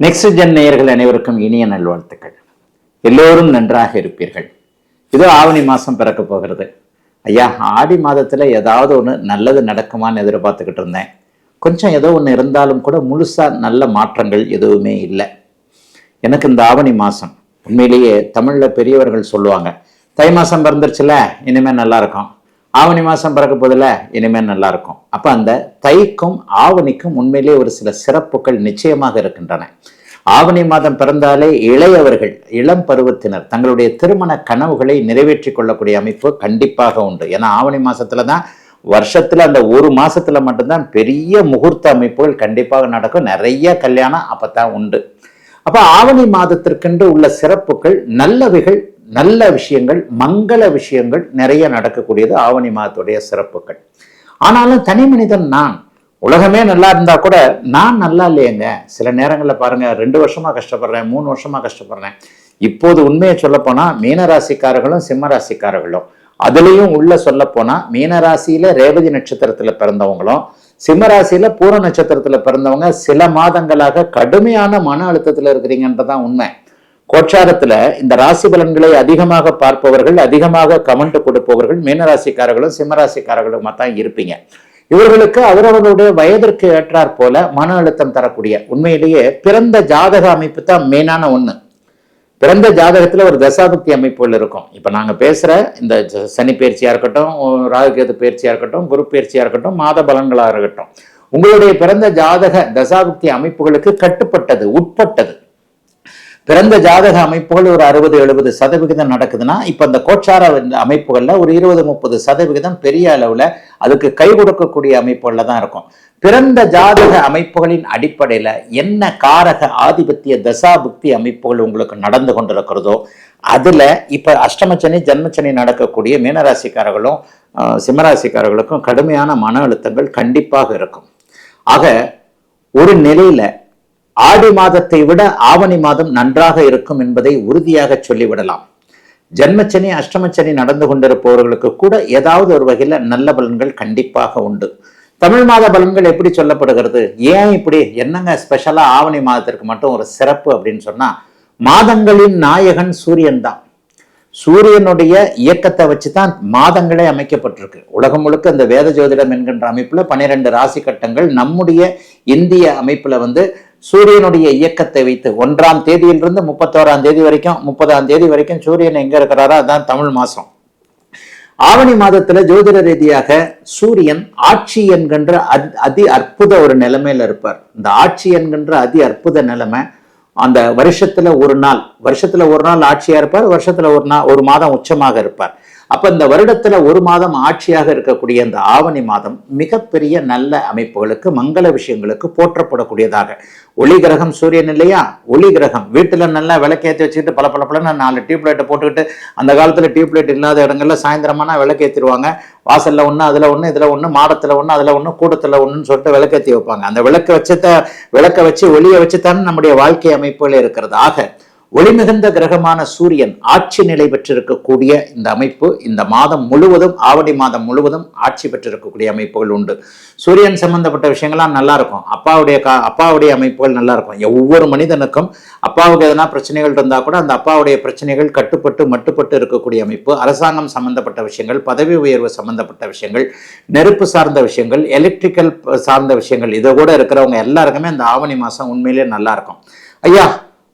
Next gen நேயர்கள் அனைவருக்கும் இனிய நல்வாழ்த்துக்கள். எல்லோரும் நன்றாக இருப்பீர்கள். இதோ ஆவணி மாசம் பிறக்க போகிறது. ஐயா, ஆடி மாதத்துல ஏதாவது ஒன்று நல்லது நடக்குமான்னு எதிர்பார்த்துக்கிட்டு இருந்தேன். கொஞ்சம் ஏதோ ஒன்று இருந்தாலும் கூட முழுசா நல்ல மாற்றங்கள் எதுவுமே இல்லை. எனக்கு இந்த ஆவணி மாசம் உண்மையிலேயே தமிழ்ல பெரியவர்கள் சொல்லுவாங்க, தை மாசம் பிறந்துருச்சுல இனிமே நல்லா இருக்கும், ஆவணி மாசம் பிறக்க போதில் இனிமேல் நல்லா இருக்கும். அப்ப அந்த தைக்கும் ஆவணிக்கும் உண்மையிலே ஒரு சில சிறப்புகள் நிச்சயமாக இருக்கின்றன. ஆவணி மாதம் பிறந்தாலே இளையவர்கள், இளம் பருவத்தினர் தங்களுடைய திருமண கனவுகளை நிறைவேற்றி கொள்ளக்கூடிய அமைப்பு கண்டிப்பாக உண்டு. ஏன்னா ஆவணி மாசத்துல தான் வருஷத்துல அந்த ஒரு மாசத்துல மட்டும்தான் பெரிய முகூர்த்த அமைப்புகள் கண்டிப்பாக நடக்கும். நிறைய கல்யாணம் அப்பதான் உண்டு. அப்ப ஆவணி மாதத்திற்கென்று உள்ள சிறப்புகள், நல்லவைகள், நல்ல விஷயங்கள், மங்கள விஷயங்கள் நிறைய நடக்கக்கூடியது ஆவணி மாதத்துடைய சிறப்புகள். ஆனாலும் தனி மனிதன் நான், உலகமே நல்லா இருந்தா கூட நான் நல்லா இல்லையேங்க. சில நேரங்களில் பாருங்க, 2 வருஷமா கஷ்டப்படுறேன், 3 வருஷமா கஷ்டப்படுறேன். இப்போது உண்மையை சொல்ல போனா மீனராசிக்காரர்களும் சிம்மராசிக்காரர்களும், அதுலேயும் உள்ள சொல்ல போனா மீனராசியில ரேவதி நட்சத்திரத்துல பிறந்தவங்களும் சிம்மராசியில பூர நட்சத்திரத்துல பிறந்தவங்க சில மாதங்களாக கடுமையான மன அழுத்தத்துல இருக்கிறீங்கன்றதான் உண்மை. கோச்சாரத்துல இந்த ராசி பலன்களை அதிகமாக பார்ப்பவர்கள், அதிகமாக கமெண்ட் கொடுப்பவர்கள் மீனராசிக்காரர்களும் சிம்மராசிக்காரர்களுமா தான் இருப்பீங்க. இவர்களுக்கு அவரவர்களுடைய வயதிற்கு ஏற்றாற் போல மன அழுத்தம் தரக்கூடிய, உண்மையிலேயே பிறந்த ஜாதக அமைப்பு தான் மெயினான ஒண்ணு. பிறந்த ஜாதகத்துல ஒரு தசாபக்தி அமைப்புகள் இருக்கும். இப்ப நாங்க பேசுற இந்த சனி பயிற்சியா இருக்கட்டும், ராகுகேது பயிற்சியா இருக்கட்டும், குரு பயிற்சியா இருக்கட்டும், மாத பலன்களா இருக்கட்டும், உங்களுடைய பிறந்த ஜாதக தசாபக்தி அமைப்புகளுக்கு கட்டுப்பட்டது, உட்பட்டது. பிறந்த ஜாதக அமைப்புகள் ஒரு 60-70% நடக்குதுன்னா, இப்ப இந்த கோச்சார அமைப்புகள்ல ஒரு 20-30% பெரிய அளவுல அதுக்கு கை கொடுக்கக்கூடிய அமைப்புகள்ல தான் இருக்கும். பிறந்த ஜாதக அமைப்புகளின் அடிப்படையில என்ன காரக ஆதிபத்திய தசாபுக்தி அமைப்புகள் உங்களுக்கு நடந்து கொண்டிருக்கிறதோ அதுல இப்ப அஷ்டமச்சனி ஜன்மச்சனி நடக்கக்கூடிய மீனராசிக்காரர்களும் சிம்மராசிக்காரர்களுக்கும் கடுமையான மன அழுத்தங்கள் கண்டிப்பாக இருக்கும். ஆக ஒரு நிலையில ஆடி மாதத்தை விட ஆவணி மாதம் நன்றாக இருக்கும் என்பதை உறுதியாக சொல்லிவிடலாம். ஜன்மச்சனி அஷ்டமச்சனி நடந்து கொண்டிருப்பவர்களுக்கு கூட ஏதாவது ஒரு வகையில நல்ல பலன்கள் கண்டிப்பாக உண்டு. தமிழ் மாத பலன்கள் எப்படி சொல்லப்படுகிறது? ஏன் இப்படி என்னங்க ஸ்பெஷலா ஆவணி மாதத்திற்கு மட்டும் ஒரு சிறப்பு அப்படின்னு சொன்னா, மாதங்களின் நாயகன் சூரியன் தான். சூரியனுடைய இயக்கத்தை வச்சுதான் மாதங்களே அமைக்கப்பட்டிருக்கு. உலகம் முழுக்க இந்த வேத ஜோதிடம் என்கின்ற அமைப்புல 12 ராசி கட்டங்கள், நம்முடைய இந்திய அமைப்புல சூரியனுடைய இயக்கத்தை வைத்து 1ஆம் தேதியிலிருந்து 31ஆம் தேதி வரைக்கும், 30ஆம் தேதி வரைக்கும் சூரியன் எங்க இருக்கிறாரோ அதான் தமிழ் மாசம். ஆவணி மாதத்துல ஜோதிட ரீதியாக சூரியன் ஆட்சி என்கின்ற அதி அற்புத ஒரு நிலைமையில இருப்பார். இந்த ஆட்சி என்கின்ற அதி அற்புத நிலைமை அந்த வருஷத்துல ஒரு நாள் ஆட்சியா இருப்பார், வருஷத்துல ஒரு மாதம் உச்சமாக இருப்பார். அப்ப இந்த வருடத்துல ஒரு மாதம் ஆட்சியாக இருக்கக்கூடிய இந்த ஆவணி மாதம் மிகப்பெரிய நல்ல அமைப்புகளுக்கு, மங்கள விஷயங்களுக்கு போற்றப்படக்கூடியதாக. ஒளி கிரகம் சூரியன் இல்லையா? ஒளி கிரகம் வீட்டுல நல்லா விளக்கேற்றி வச்சுக்கிட்டு பல 4 டியூப்லைட்டை போட்டுக்கிட்டு, அந்த காலத்துல டியூப்லைட் இல்லாத இடங்கள்ல சாயந்தரமானா விளக்கேற்றிடுவாங்க. வாசல்ல ஒண்ணு, அதுல ஒண்ணு, இதுல ஒண்ணு, மாடத்துல ஒண்ணு, அதுல ஒண்ணு, கூடத்துல ஒண்ணுன்னு சொல்லிட்டு விளக்கேற்றி வைப்பாங்க. அந்த விளக்க வச்சு ஒளியை வச்சுத்தானே நம்முடைய வாழ்க்கை அமைப்புகள் இருக்கிறது. ஆக ஒளி மிகுந்த கிரகமான சூரியன் ஆட்சி நிலை பெற்றிருக்கக்கூடிய இந்த அமைப்பு இந்த மாதம் முழுவதும், ஆவணி மாதம் முழுவதும் ஆட்சி பெற்றிருக்கக்கூடிய அமைப்புகள் உண்டு. சூரியன் சம்பந்தப்பட்ட விஷயங்கள்லாம் நல்லா இருக்கும். அப்பாவுடைய அமைப்புகள் நல்லா இருக்கும். ஒவ்வொரு மனிதனுக்கும் அப்பாவுக்கு எதனா பிரச்சனைகள் இருந்தா கூட அந்த அப்பாவுடைய பிரச்சனைகள் கட்டுப்பட்டு மட்டுப்பட்டு இருக்கக்கூடிய அமைப்பு. அரசாங்கம் சம்பந்தப்பட்ட விஷயங்கள், பதவி உயர்வு சம்பந்தப்பட்ட விஷயங்கள், நெருப்பு சார்ந்த விஷயங்கள், எலக்ட்ரிக்கல் சார்ந்த விஷயங்கள், இதை கூட இருக்கிறவங்க எல்லாருக்குமே இந்த ஆவணி மாசம் உண்மையிலேயே நல்லா இருக்கும். ஐயா,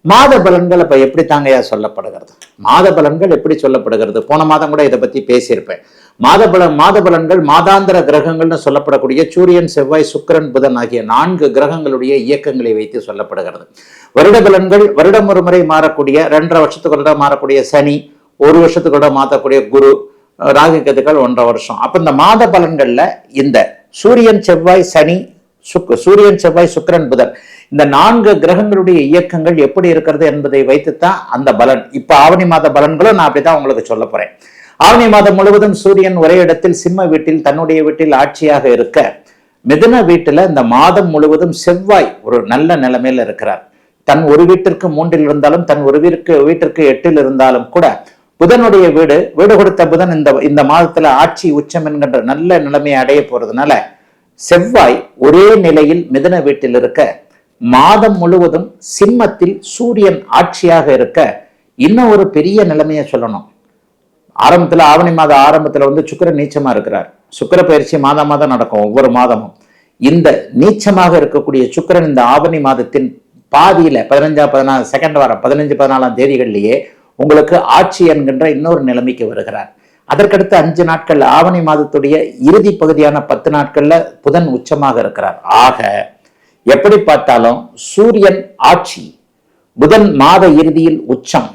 மாத பலன்கள் அப்ப எப்படி தாங்கயா சொல்லப்படுகிறது? மாத பலன்கள் எப்படி சொல்லப்படுகிறது? போன மாதம் கூட இதை பத்தி பேசியிருப்பேன். மாத பலன்கள் மாதாந்திர கிரகங்கள்னு சொல்லப்படக்கூடிய சூரியன், செவ்வாய், சுக்கிரன், புதன் ஆகிய 4 கிரகங்களுடைய இயக்கங்களை வைத்து சொல்லப்படுகிறது. வருட பலன்கள் வருடம் ஒரு முறை மாறக்கூடிய, 2.5 வருஷத்துக்கு மாறக்கூடிய சனி, 1 வருஷத்துக்கு மாற்றக்கூடிய குரு, ராகு கேதுக்கள் 1.5 வருஷம். அப்ப இந்த மாத பலன்கள்ல இந்த சூரியன், செவ்வாய், சுக்கிரன், புதன், இந்த 4 கிரகங்களுடைய இயக்கங்கள் எப்படி இருக்கிறது என்பதை வைத்துத்தான் அந்த பலன். இப்ப ஆவணி மாத பலன்களும் நான் அப்படித்தான் உங்களுக்கு சொல்ல போறேன். ஆவணி மாதம் முழுவதும் சூரியன் ஒரே இடத்தில் சிம்ம வீட்டில், தன்னுடைய வீட்டில் ஆட்சியாக இருக்க, மிதுன வீட்டுல இந்த மாதம் முழுவதும் செவ்வாய் ஒரு நல்ல நிலைமையில இருக்கிறார். தன் ஒரு வீட்டிற்கு 3 இருந்தாலும், தன் ஒரு வீட்டிற்கு 8 இருந்தாலும் கூட புதனுடைய வீடு கொடுத்த புதன் இந்த மாதத்துல ஆட்சி உச்சம் என்கின்ற நல்ல நிலைமையை அடைய போறதுனால செவ்வாய் ஒரே நிலையில் மிதுன வீட்டில் இருக்க மாதம் முழுவதும் சிம்மத்தில் சூரியன் ஆட்சியாக இருக்க இன்னும் ஒரு பெரிய நிலைமையை சொல்லணும். ஆரம்பத்துல ஆவணி மாத ஆரம்பத்துல சுக்கிரன் நீச்சமா இருக்கிறார். சுக்கிர பயிற்சி மாதம் நடக்கும் ஒவ்வொரு மாதமும். இந்த நீச்சமாக இருக்கக்கூடிய சுக்கிரன் இந்த ஆவணி மாதத்தின் பாதியில 15 செகண்ட் வாரம் 15-14 தேதிகளிலேயே உங்களுக்கு ஆட்சி என்கின்ற இன்னொரு நிலைமைக்கு வருகிறார். அதற்கடுத்து 5 நாட்கள் ஆவணி மாதத்துடைய இறுதி பகுதியான 10 நாட்கள்ல புதன் உச்சமாக இருக்கிறார். ஆக எப்படி பார்த்தாலும் சூரியன் ஆட்சி, புதன் மாத இறுதியில் உச்சம்,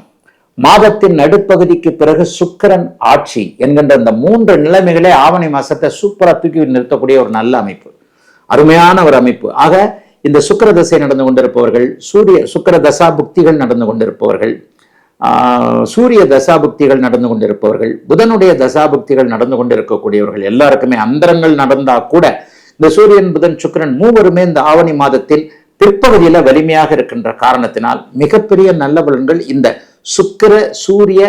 மாதத்தின் நடுப்பகுதிக்கு பிறகு சுக்கிரன் ஆட்சி என்கின்ற இந்த 3 நிலைமைகளே ஆவணி மாசத்தை சூப்பரா தூக்கி நிறுத்தக்கூடிய ஒரு நல்ல அமைப்பு, அருமையான ஒரு அமைப்பு. ஆக இந்த சுக்கிர தசை நடந்து கொண்டிருப்பவர்கள், சுக்கிர தசா புக்திகள் நடந்து கொண்டிருப்பவர்கள், சூரிய தசாபுக்திகள் நடந்து கொண்டிருப்பவர்கள், புதனுடைய தசாபுக்திகள் நடந்து கொண்டிருக்கக்கூடியவர்கள் எல்லாருக்குமே அந்தரங்கள் நடந்தா கூட இந்த சூரியன் புதன் சுக்கிரன் மூவருமே இந்த ஆவணி மாதத்தின் பிற்பகுதியில வலிமையாக இருக்கின்ற காரணத்தினால் மிகப்பெரிய நல்ல பலன்கள் இந்த சுக்கிர சூரிய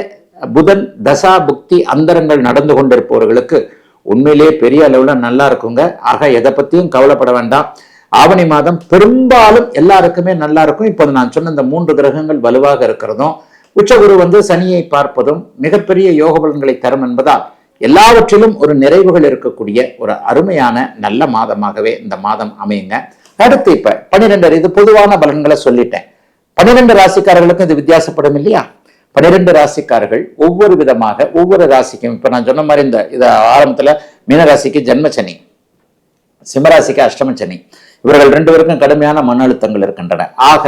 புதன் தசா புக்தி அந்தரங்கள் நடந்து கொண்டிருப்பவர்களுக்கு உண்மையிலேயே பெரிய அளவுல நல்லா இருக்குங்க. ஆக எதை பத்தியும் கவலைப்பட வேண்டாம். ஆவணி மாதம் பெரும்பாலும் எல்லாருக்குமே நல்லா இருக்கும். இப்போது நான் சொன்ன இந்த 3 கிரகங்கள் வலுவாக இருக்கிறதும் உச்சகுரு சனியை பார்ப்பதும் மிகப்பெரிய யோக பலன்களை தரும் என்பதால் எல்லாவற்றிலும் ஒரு நிறைவுகள் இருக்கக்கூடிய ஒரு அருமையான நல்ல மாதமாகவே இந்த மாதம் அமையுங்க. அடுத்து இப்ப 12 இது பொதுவான பலன்களை சொல்லிட்டேன். 12 ராசிக்காரர்களுக்கும் இது வித்தியாசப்படும் இல்லையா? 12 ராசிக்காரர்கள் ஒவ்வொரு விதமாக ஒவ்வொரு ராசிக்கும், இப்ப நான் சொன்ன மாதிரி இந்த ஆரம்பத்துல மீனராசிக்கு ஜென்மச்சனி, சிம்மராசிக்கு அஷ்டமச்சனி, இவர்கள் 2 பேருக்கும் கடுமையான மன அழுத்தங்கள் இருக்கின்றன. ஆக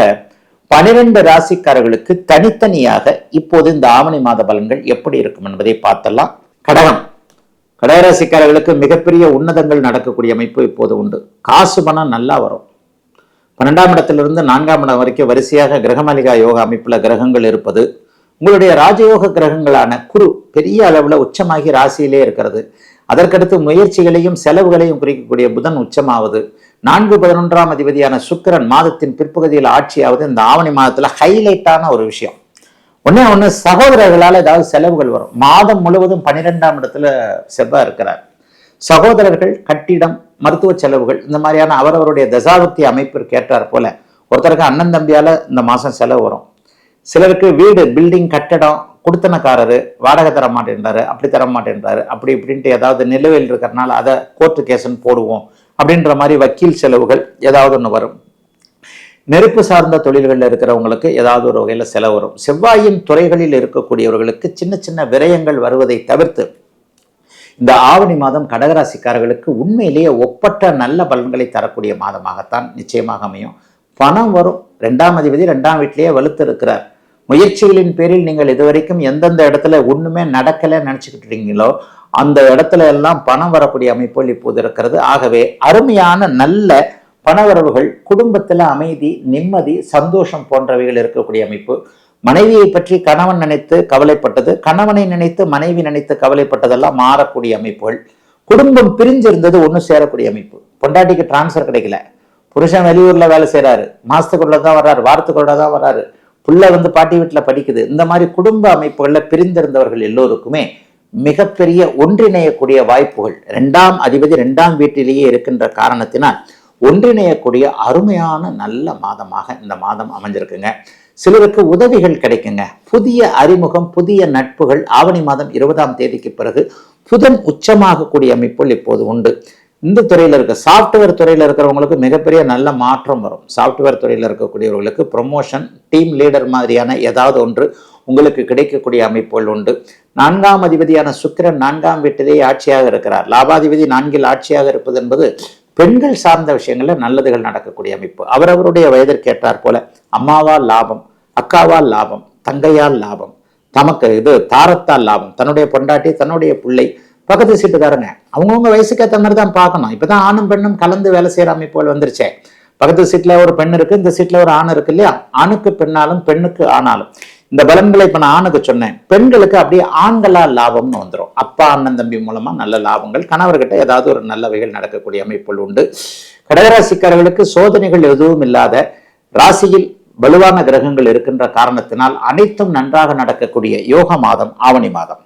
12 ராசிக்காரர்களுக்கு தனித்தனியாக இப்போது இந்த ஆவணி மாத பலன்கள் எப்படி இருக்கும் என்பதை பார்த்தலாம். கடகராசிக்காரர்களுக்கு மிகப்பெரிய உன்னதங்கள் நடக்கக்கூடிய அமைப்பு இப்போது உண்டு. காசு பணம் நல்லா வரும். 12ஆம் இடத்திலிருந்து 4ஆம் இடம் வரைக்கும் வரிசையாக கிரகமாலிகா யோக அமைப்புல கிரகங்கள் இருப்பது, உங்களுடைய ராஜயோக கிரகங்களான குரு பெரிய அளவுல உச்சமாகி ராசியிலே இருக்கிறது. அதற்கடுத்து முயற்சிகளையும் செலவுகளையும் குறிக்கக்கூடிய புதன் உச்சமாவது, 4-11ஆம் அதிபதியான சுக்கிரன் மாதத்தின் பிற்பகுதியில் ஆட்சியாவது இந்த ஆவணி மாதத்துல ஹைலைட்டான ஒரு விஷயம். ஒண்ணு சகோதரர்களால் ஏதாவது செலவுகள் வரும். மாதம் முழுவதும் 12ஆம் இடத்துல செவ்வாய் இருக்கிறார். சகோதரர்கள், கட்டிடம், மருத்துவ செலவுகள், இந்த மாதிரியான அவரவருடைய தசாபக்தி அமைப்பிற்கு ஏற்றார் போல ஒருத்தருக்கு அண்ணன் தம்பியால இந்த மாசம் செலவு வரும். சிலருக்கு வீடு, பில்டிங், கட்டடம், குடுத்தனக்காரரு வாடகை தர மாட்டேன்றாரு, அப்படி தர மாட்டேன்றாரு, அப்படி இப்படின்ட்டு ஏதாவது நிலுவையில் இருக்கிறதுனால அதை கோர்ட்டு கேஸ்ன்னு போடுவோம் அப்படின்ற மாதிரி வக்கீல் செலவுகள் ஏதாவது ஒன்று வரும். நெருப்பு சார்ந்த தொழில்களில் இருக்கிறவங்களுக்கு ஏதாவது ஒரு வகையில் செலவு வரும். செவ்வாயின் துறைகளில் இருக்கக்கூடியவர்களுக்கு சின்ன சின்ன விரயங்கள் வருவதை தவிர்த்து இந்த ஆவணி மாதம் கடகராசிக்காரர்களுக்கு உண்மையிலேயே ஒப்பற்ற நல்ல பலன்களை தரக்கூடிய மாதமாகத்தான் நிச்சயமாக அமையும். பணம் வரும். 2ஆம் அதிபதி 2ஆம் வீட்டிலேயே வலுத்து இருக்கிறார். முயற்சிகளின் பேரில் நீங்கள் இதுவரைக்கும் எந்தெந்த இடத்துல ஒண்ணுமே நடக்கல நினைச்சுக்கிட்டு இருக்கீங்களோ அந்த இடத்துல எல்லாம் பணம் வரக்கூடிய அமைப்புகள் இப்போது இருக்கிறது. ஆகவே அருமையான நல்ல பணவரவுகள், குடும்பத்துல அமைதி, நிம்மதி, சந்தோஷம் போன்றவைகள் இருக்கக்கூடிய அமைப்பு. மனைவியை பற்றி கணவன் நினைத்து கவலைப்பட்டது, கணவனை நினைத்து மனைவி நினைத்து கவலைப்பட்டதெல்லாம் மாறக்கூடிய அமைப்புகள். குடும்பம் பிரிஞ்சிருந்தது ஒன்று சேரக்கூடிய அமைப்பு. பொண்டாட்டிக்கு டிரான்ஸ்ஃபர் கிடைக்கல, புருஷன் வெளியூர்ல வேலை செய்யறாரு, மாசத்துக்குள்ள தான் வர்றாரு, வாரத்துக்குள்ள தான் வர்றாரு, புள்ள பாட்டி வீட்டுல படிக்குது, இந்த மாதிரி குடும்ப அமைப்புகள்ல பிரிந்திருந்தவர்கள் எல்லோருக்குமே மிகப்பெரிய ஒன்றிணையக்கூடிய வாய்ப்புகள் 2ஆம் அதிபதி 2ஆம் வீட்டிலேயே இருக்கின்ற காரணத்தினால் ஒன்றிணையக்கூடிய அருமையான நல்ல மாதமாக இந்த மாதம் அமைஞ்சிருக்குங்க. சிலருக்கு உதவிகள் கிடைக்குங்க. புதிய அறிமுகம், புதிய நட்புகள் ஆவணி மாதம் 20ஆம் தேதிக்கு பிறகு புதன் உச்சமாகக்கூடிய அமைப்புகள் இப்போது உண்டு. இந்த துறையில் இருக்க சாஃப்ட்வேர் துறையில் இருக்கிறவங்களுக்கு மிகப்பெரிய நல்ல மாற்றம் வரும். சாஃப்ட்வேர் துறையில் இருக்கக்கூடியவர்களுக்கு ப்ரொமோஷன், டீம் லீடர் மாதிரியான ஏதாவது ஒன்று உங்களுக்கு கிடைக்கக்கூடிய அமைப்புகள் உண்டு. 4ஆம் அதிபதியான சுக்கிரன் 4ஆம் வீட்டிலேயே ஆட்சியாக இருக்கிறார். லாபாதிபதி 4இல் ஆட்சியாக இருப்பது என்பது பெண்கள் சார்ந்த விஷயங்கள்ல நல்லதுகள் நடக்கக்கூடிய அமைப்பு. அவரவருடைய வயதிற்கு ஏற்றார் போல அம்மாவால் லாபம், அக்காவால் லாபம், தங்கையால் லாபம், தமக்கு தாரத்தால் லாபம், தன்னுடைய பொண்டாட்டி, தன்னுடைய பிள்ளை, பக்கத்து சீட்டுக்காரங்க அவங்கவுங்க வயசுக்கு ஏற்ற மாதிரி தான் பார்க்கணும். இப்பதான் ஆணும் பெண்ணும் கலந்து வேலை செய்யற அமைப்புகள் வந்துருச்சே. பக்கத்து சீட்ல ஒரு பெண் இருக்கு, இந்த சீட்ல ஒரு ஆண் இருக்கு இல்லையா? ஆணுக்கு பெண்ணாலும் பெண்ணுக்கு ஆனாலும். இந்த பலன்களை இப்ப நான் ஆணுக்கு சொன்னேன். பெண்களுக்கு அப்படியே ஆண்களால் லாபம்னு வந்துடும். அப்பா, அண்ணன், தம்பி மூலமா நல்ல லாபங்கள், கணவர்கிட்ட ஏதாவது ஒரு நல்லவைகள் நடக்கக்கூடிய அமைப்புகள் உண்டு. கடகராசிக்காரர்களுக்கு சோதனைகள் எதுவும் இல்லாத ராசியில் வலுவான கிரகங்கள் இருக்கின்ற காரணத்தினால் அனைத்தும் நன்றாக நடக்கக்கூடிய யோக மாதம் ஆவணி மாதம்.